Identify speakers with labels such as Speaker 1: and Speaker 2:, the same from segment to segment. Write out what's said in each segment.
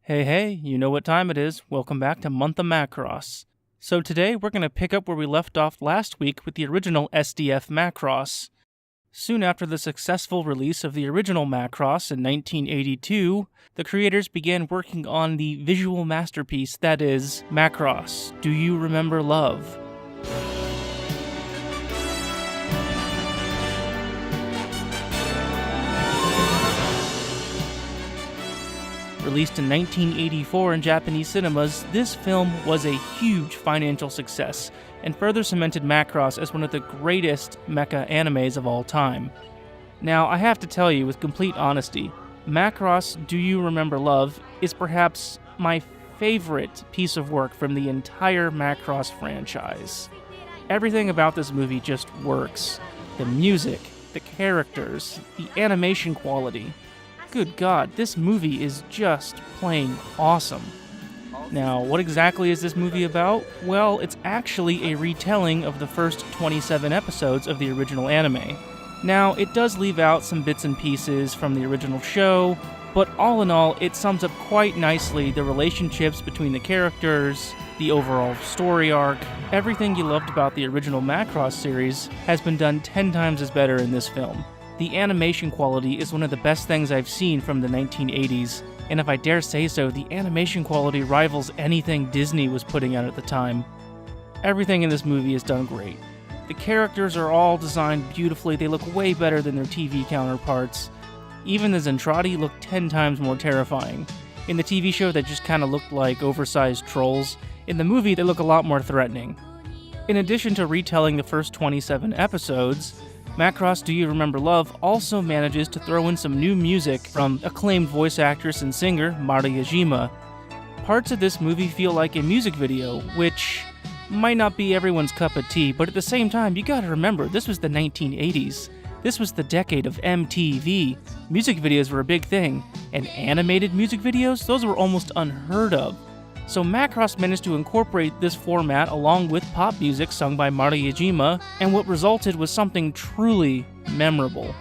Speaker 1: Hey, hey, you know what time it is. Welcome back to Month of Macross. So today we're going to pick up where we left off last week with the original SDF Macross. Soon after the successful release of the original Macross in 1982, the creators began working on the visual masterpiece that is Macross, Do You Remember Love? Released in 1984 in Japanese cinemas, this film was a huge financial success and further cemented Macross as one of the greatest mecha animes of all time. Now, I have to tell you with complete honesty, Macross Do You Remember Love is perhaps my favorite piece of work from the entire Macross franchise. Everything about this movie just works. The music, the characters, the animation quality. Good God, this movie is just plain awesome. Now, what exactly is this movie about? Well, it's actually a retelling of the first 27 episodes of the original anime. Now, it does leave out some bits and pieces from the original show, but all in all, it sums up quite nicely the relationships between the characters, the overall story arc. Everything you loved about the original Macross series has been done 10 times as better in this film. The animation quality is one of the best things I've seen from the 1980s, and if I dare say so, the animation quality rivals anything Disney was putting out at the time. Everything in this movie is done great. The characters are all designed beautifully, they look way better than their TV counterparts. Even the Zentradi look 10 times more terrifying. In the TV show, they just kinda looked like oversized trolls. In the movie, they look a lot more threatening. In addition to retelling the first 27 episodes, Macross Do You Remember Love also manages to throw in some new music from acclaimed voice actress and singer Mari Yajima. Parts of this movie feel like a music video, which might not be everyone's cup of tea, but at the same time, you gotta remember, this was the 1980s. This was the decade of MTV. Music videos were a big thing, and animated music videos, those were almost unheard of. So Macross managed to incorporate this format along with pop music sung by Mari Yajima, and what resulted was something truly memorable.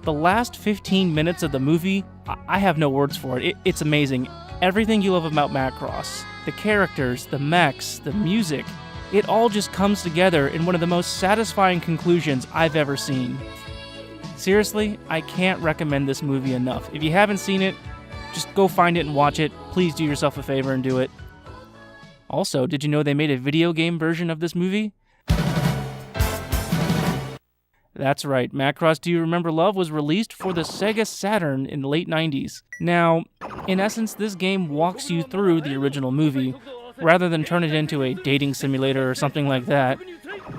Speaker 1: The last 15 minutes of the movie, I have no words for it. It's amazing. Everything you love about Macross, the characters, the mechs, the music, it all just comes together in one of the most satisfying conclusions I've ever seen. Seriously, I can't recommend this movie enough. If you haven't seen it, just go find it and watch it. Please do yourself a favor and do it. Also, did you know they made a video game version of this movie? That's right, Macross Do You Remember Love was released for the Sega Saturn in the late 90s. Now, in essence, this game walks you through the original movie, rather than turn it into a dating simulator or something like that.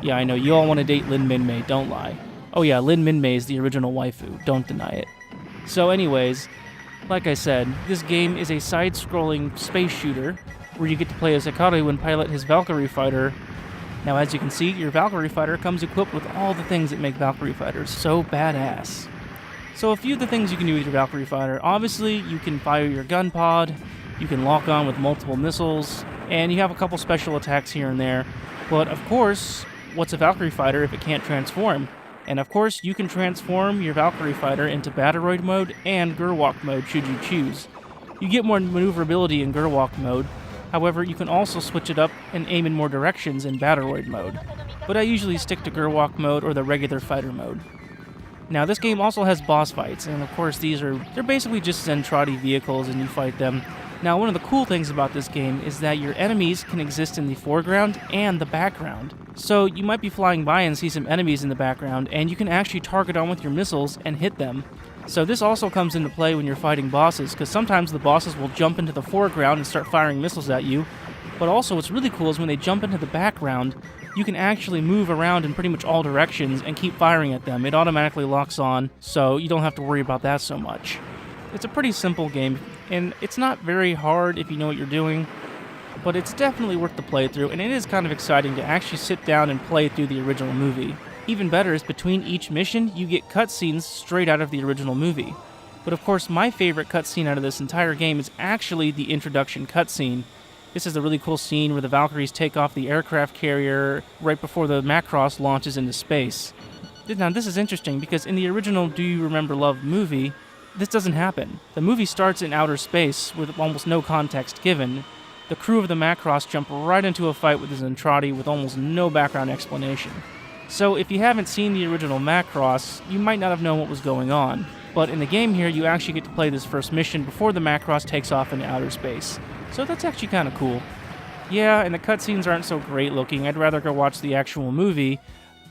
Speaker 1: Yeah, I know, you all want to date Lin Min Mei, don't lie. Oh yeah, Lin Min Mei is the original waifu, don't deny it. So anyways, like I said, this game is a side-scrolling space shooter where you get to play as Hikaru and pilot his Valkyrie fighter. Now, as you can see, your Valkyrie fighter comes equipped with all the things that make Valkyrie fighters so badass. So a few of the things you can do with your Valkyrie fighter, obviously you can fire your gun pod, you can lock on with multiple missiles, and you have a couple special attacks here and there. But of course, what's a Valkyrie fighter if it can't transform? And of course, you can transform your Valkyrie fighter into Bataroid mode and Gerwalk mode should you choose. You get more maneuverability in Gerwalk mode, however, you can also switch it up and aim in more directions in Bataroid mode. But I usually stick to Gerwalk mode or the regular fighter mode. Now, this game also has boss fights, and of course they're basically just Zentradi vehicles and you fight them. Now, one of the cool things about this game is that your enemies can exist in the foreground and the background. So you might be flying by and see some enemies in the background, and you can actually target on with your missiles and hit them. So this also comes into play when you're fighting bosses, because sometimes the bosses will jump into the foreground and start firing missiles at you. But also what's really cool is when they jump into the background, you can actually move around in pretty much all directions and keep firing at them. It automatically locks on, so you don't have to worry about that so much. It's a pretty simple game, and it's not very hard if you know what you're doing, but it's definitely worth the playthrough, and it is kind of exciting to actually sit down and play through the original movie. Even better is between each mission, you get cutscenes straight out of the original movie. But of course, my favorite cutscene out of this entire game is actually the introduction cutscene. This is a really cool scene where the Valkyries take off the aircraft carrier right before the Macross launches into space. Now, this is interesting because in the original Do You Remember Love movie, this doesn't happen. The movie starts in outer space with almost no context given. The crew of the Macross jump right into a fight with the Zentradi with almost no background explanation. So if you haven't seen the original Macross, you might not have known what was going on. But in the game here, you actually get to play this first mission before the Macross takes off into outer space. So that's actually kind of cool. Yeah, and the cutscenes aren't so great looking. I'd rather go watch the actual movie,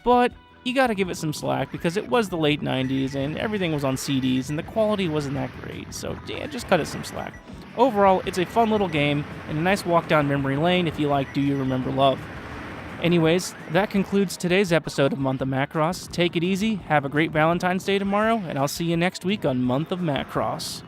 Speaker 1: but you gotta give it some slack because it was the late 90s and everything was on CDs and the quality wasn't that great. So yeah, just cut it some slack. Overall, it's a fun little game and a nice walk down memory lane if you like Do You Remember Love. Anyways, that concludes today's episode of Month of Macross. Take it easy, have a great Valentine's Day tomorrow, and I'll see you next week on Month of Macross.